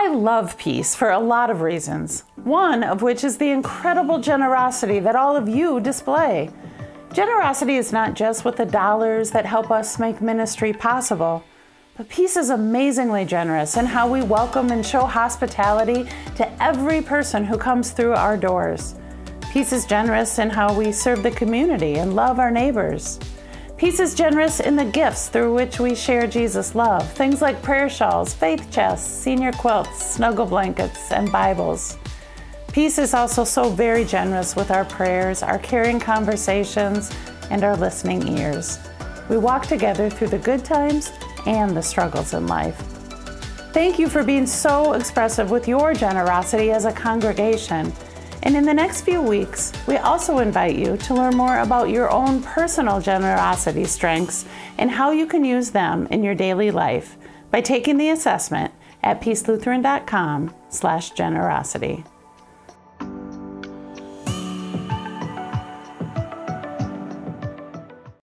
I love Peace for a lot of reasons, one of which is the incredible generosity that all of you display. Generosity is not just with the dollars that help us make ministry possible, but Peace is amazingly generous in how we welcome and show hospitality to every person who comes through our doors. Peace is generous in how we serve the community and love our neighbors. Peace is generous in the gifts through which we share Jesus' love, things like prayer shawls, faith chests, senior quilts, snuggle blankets, and Bibles. Peace is also so very generous with our prayers, our caring conversations, and our listening ears. We walk together through the good times and the struggles in life. Thank you for being so expressive with your generosity as a congregation. And in the next few weeks, we also invite you to learn more about your own personal generosity strengths and how you can use them in your daily life by taking the assessment at peacelutheran.com/generosity.